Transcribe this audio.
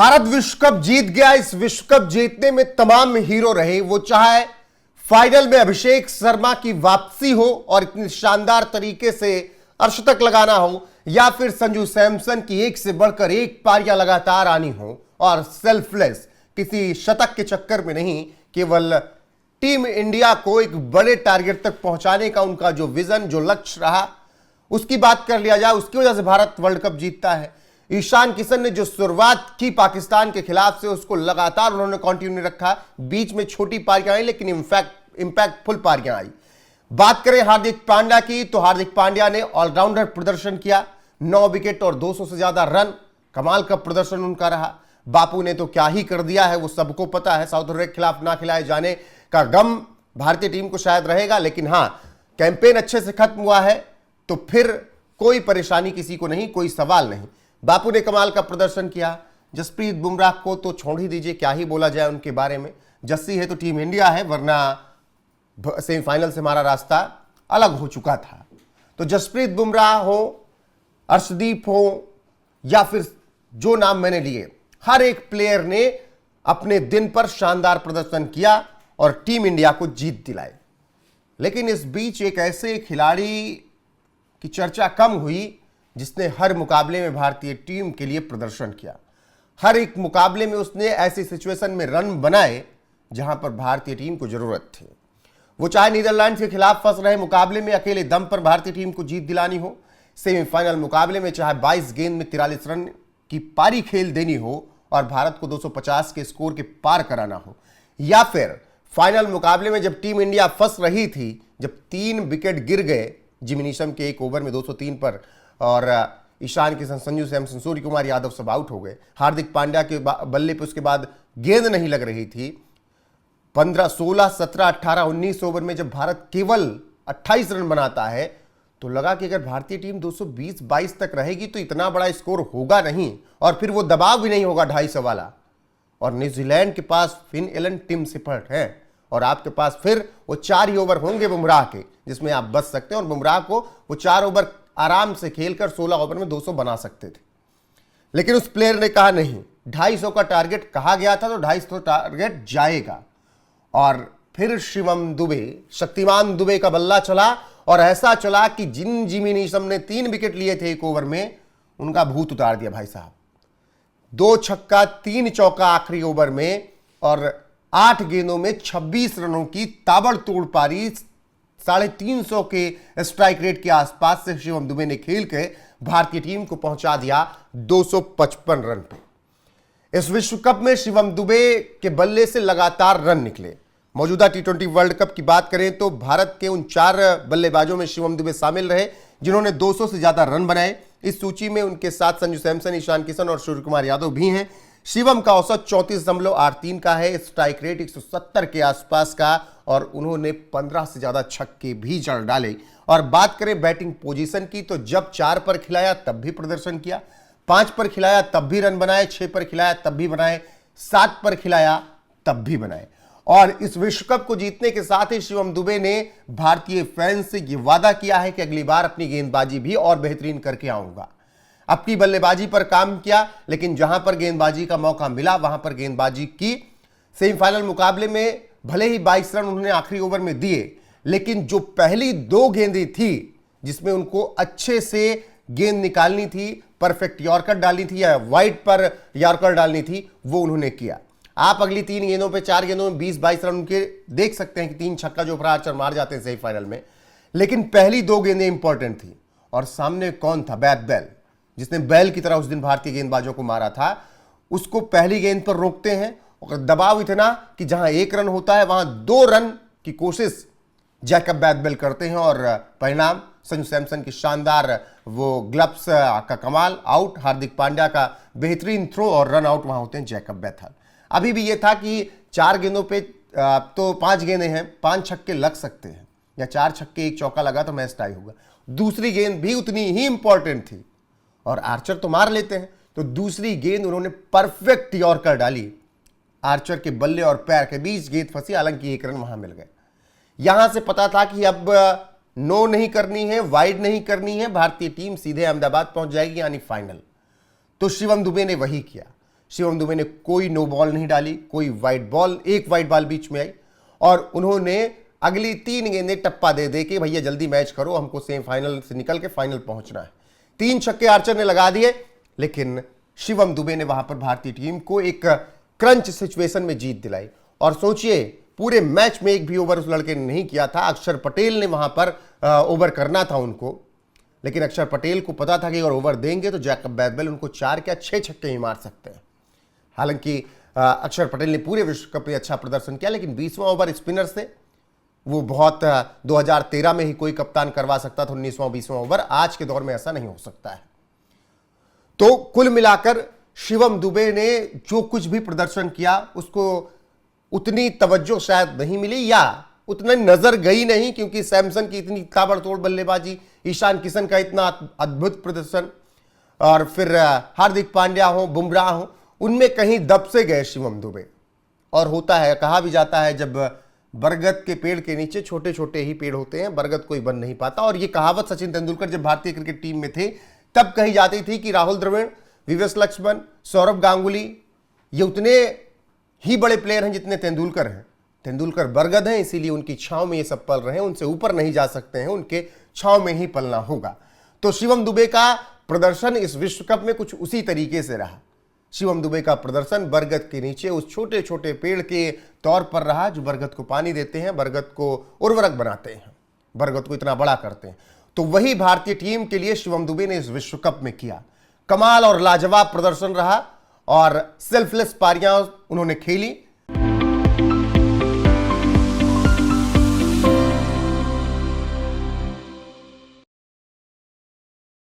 भारत विश्व कप जीत गया। इस विश्व कप जीतने में तमाम हीरो रहे, वो चाहे फाइनल में अभिषेक शर्मा की वापसी हो और इतनी शानदार तरीके से अर्शतक लगाना हो, या फिर संजू सैमसन की एक से बढ़कर एक पारियां लगातार आनी हो और सेल्फलेस, किसी शतक के चक्कर में नहीं, केवल टीम इंडिया को एक बड़े टारगेट तक पहुंचाने का उनका जो विजन, जो लक्ष्य रहा, उसकी बात कर लिया जाए। उसकी वजह से भारत वर्ल्ड कप जीतता है। ईशान किशन ने जो शुरुआत की पाकिस्तान के खिलाफ से, उसको लगातार उन्होंने कंटिन्यू रखा। बीच में छोटी पारियां आई, लेकिन इंपैक्टफुल पारियां आई। बात करें हार्दिक पांड्या की, तो हार्दिक पांड्या ने ऑलराउंडर प्रदर्शन किया। 9 विकेट और 200 से ज्यादा रन, कमाल का प्रदर्शन उनका रहा। बापू ने तो क्या ही कर दिया है, वो सबको पता है। साउथ अफ्रीका के खिलाफ ना खिलाए जाने का गम भारतीय टीम को शायद रहेगा, लेकिन हां, कैंपेन अच्छे से खत्म हुआ है तो फिर कोई परेशानी किसी को नहीं, कोई सवाल नहीं। बापू ने कमाल का प्रदर्शन किया। जसप्रीत बुमराह को तो छोड़ ही दीजिए, क्या ही बोला जाए उनके बारे में। जस्सी है तो टीम इंडिया है, वरना सेमीफाइनल से हमारा रास्ता अलग हो चुका था। तो जसप्रीत बुमराह हो, अर्शदीप हो, या फिर जो नाम मैंने लिए, हर एक प्लेयर ने अपने दिन पर शानदार प्रदर्शन किया और टीम इंडिया को जीत दिलाई। लेकिन इस बीच एक ऐसे खिलाड़ी की चर्चा कम हुई जिसने हर मुकाबले में भारतीय टीम के लिए प्रदर्शन किया। हर एक मुकाबले में उसने ऐसी सिचुएशन में रन बनाए जहां पर भारतीय टीम को जरूरत थी। वो चाहे नीदरलैंड के खिलाफ फंस रहे मुकाबले में अकेले दम पर भारतीय टीम को जीत दिलानी हो, सेमीफाइनल मुकाबले में चाहे 22 गेंद में 43 रन की पारी खेल देनी हो और भारत को 250 के स्कोर के पार कराना हो, या फिर फाइनल मुकाबले में जब टीम इंडिया फंस रही थी, जब 3 विकेट गिर गए जिमी नीशम के एक ओवर में 203 पर, और ईशान किशन, संजू सैमसन, सूर्य कुमार यादव सब आउट हो गए। हार्दिक पांड्या के बल्ले पे उसके बाद गेंद नहीं लग रही थी। 15, 16, 17, 18, 19 ओवर में जब भारत केवल 28 रन बनाता है, तो लगा कि अगर भारतीय टीम 220-22 तक रहेगी तो इतना बड़ा स्कोर होगा नहीं, और फिर वो दबाव भी नहीं होगा 250 वाला। और न्यूजीलैंड के पास फिन एलन, टिम सिपर्ट है, और आपके पास फिर वो 4 ही ओवर होंगे बुमराह के, जिसमें आप बच सकते हैं। और बुमराह को वो 4 ओवर आराम से खेलकर 16 ओवर में 200 बना सकते थे। लेकिन उस प्लेयर ने कहा नहीं, 250 का टारगेट कहा गया था तो 250 टारगेट जाएगा। और फिर शिवम दुबे, शक्तिमान दुबे का बल्ला चला, और ऐसा चला कि जिन जिमी नीशम ने 3 विकेट लिए थे एक ओवर में, उनका भूत उतार दिया भाई साहब। 2 छक्का 3 चौका आखिरी ओवर में, और 8 गेंदों में 26 रनों की ताबड़तोड़ पारी 350 के स्ट्राइक रेट के आसपास से शिवम दुबे ने खेल के भारतीय टीम को पहुंचा दिया 255 रन पे। इस विश्व कप में शिवम दुबे के बल्ले से लगातार रन निकले। मौजूदा टी20 वर्ल्ड कप की बात करें तो भारत के उन 4 बल्लेबाजों में शिवम दुबे शामिल रहे जिन्होंने 200 से ज्यादा रन बनाए। इस सूची में उनके साथ संजू सैमसन, ईशान किशन और सूर्य कुमार यादव भी हैं। शिवम का औसत 34.83 का है, स्ट्राइक रेट 170 के आसपास का, और उन्होंने 15 से ज्यादा छक्के भी जड़ डाले। और बात करें बैटिंग पोजीशन की, तो जब 4 पर खिलाया तब भी प्रदर्शन किया, 5 पर खिलाया तब भी रन बनाए, 6 पर खिलाया तब भी बनाए, 7 पर खिलाया तब भी बनाए। और इस विश्व कप को जीतने के साथ ही शिवम दुबे ने भारतीय फैंस से यह वादा किया है कि अगली बार अपनी गेंदबाजी भी और बेहतरीन करके आऊंगा। अपनी बल्लेबाजी पर काम किया, लेकिन जहां पर गेंदबाजी का मौका मिला वहां पर गेंदबाजी की। सेमीफाइनल मुकाबले में भले ही 22 रन उन्होंने आखिरी ओवर में दिए, लेकिन जो पहली 2 गेंदें थी जिसमें उनको अच्छे से गेंद निकालनी थी, परफेक्ट यॉर्कर डालनी थी या वाइड पर यॉर्कर डालनी थी, वो उन्होंने किया। आप अगली 3 गेंदों पे, 4 गेंदों में 20-22 रन उनके देख सकते हैं कि 3 छक्का जो आर्चर मार जाते हैं सेमीफाइनल में, लेकिन पहली 2 गेंदें इंपॉर्टेंट थी। और सामने कौन था? बैट बेल, जिसने बैल की तरह उस दिन भारतीय गेंदबाजों को मारा था। उसको पहली गेंद पर रोकते हैं, और दबाव इतना कि जहां 1 रन होता है वहां 2 रन की कोशिश जैकब बैटबेल करते हैं, और परिणाम संजू सैमसन की शानदार वो ग्लव्स का कमाल, आउट, हार्दिक पांड्या का बेहतरीन थ्रो, और रन आउट वहां होते हैं जैकब बैथल। अभी भी यह था कि 4 गेंदों पे तो 5 गेंदें हैं, 5 छक्के लग सकते हैं, या 4 छक्के 1 चौका लगा तो मैच टाई होगा। दूसरी गेंद भी उतनी ही इंपॉर्टेंट थी, और आर्चर तो मार लेते हैं, तो दूसरी गेंद उन्होंने परफेक्ट यॉर्कर डाली। आर्चर के बल्ले और पैर के बीच गेंद फंसी, हालांकि 1 रन वहां मिल गए। यहां से पता था कि अब नो नहीं करनी है, वाइड नहीं करनी है, भारतीय टीम सीधे अहमदाबाद पहुंच जाएगी, यानी फाइनल। तो शिवम दुबे ने वही किया। शिवम दुबे ने कोई नो बॉल नहीं डाली, कोई वाइड बॉल, एक वाइड बॉल बीच में आई और उन्होंने अगली 3 गेंदें टप्पा दे दे के भैया जल्दी मैच करो, हमको सेमीफाइनल से निकल के फाइनल पहुंचना है। 3 छक्के आर्चर ने लगा दिए, लेकिन शिवम दुबे ने वहां पर भारतीय टीम को एक क्रंच सिचुएशन में जीत दिलाई। और सोचिए, पूरे मैच में एक भी ओवर उस लड़के ने नहीं किया था। अक्षर पटेल ने वहां पर ओवर करना था उनको, लेकिन अक्षर पटेल को पता था कि अगर ओवर देंगे तो जैकब बैरबेल उनको 4 क्या 6 छक्के ही मार सकते हैं। हालांकि अक्षर पटेल ने पूरे विश्व कप में अच्छा प्रदर्शन किया, लेकिन 20वां ओवर स्पिनर से वो बहुत 2013 में ही कोई कप्तान करवा सकता था 19वां 20वां ओवर। आज के दौर में ऐसा नहीं हो सकता है। तो कुल मिलाकर शिवम दुबे ने जो कुछ भी प्रदर्शन किया उसको उतनी तवज्जो शायद नहीं मिली या उतनी नजर गई नहीं, क्योंकि सैमसन की इतनी ताबड़तोड़ बल्लेबाजी, ईशान किशन का इतना अद्भुत प्रदर्शन और फिर हार्दिक पांड्या हो, बुमराह हो, उनमें कहीं दब से गए शिवम दुबे। और होता है, कहा भी जाता है, जब बरगद के पेड़ के नीचे छोटे छोटे ही पेड़ होते हैं, बरगद कोई बन नहीं पाता। और ये कहावत सचिन तेंदुलकर जब भारतीय क्रिकेट टीम में थे तब कही जाती थी कि राहुल द्रविड़, विवेक लक्ष्मण, सौरभ गांगुली ये उतने ही बड़े प्लेयर हैं जितने तेंदुलकर हैं। तेंदुलकर बरगद हैं, इसीलिए उनकी छांव में ये सब पल रहे हैं, उनसे ऊपर नहीं जा सकते हैं, उनके छांव में ही पलना होगा। तो शिवम दुबे का प्रदर्शन इस विश्व कप में कुछ उसी तरीके से रहा। शिवम दुबे का प्रदर्शन बरगद के नीचे उस छोटे छोटे पेड़ के तौर पर रहा जो बरगद को पानी देते हैं, बरगद को उर्वरक बनाते हैं, बरगद को इतना बड़ा करते हैं। तो वही भारतीय टीम के लिए शिवम दुबे ने इस विश्व कप में किया। कमाल और लाजवाब प्रदर्शन रहा और सेल्फलेस पारियां उन्होंने खेली।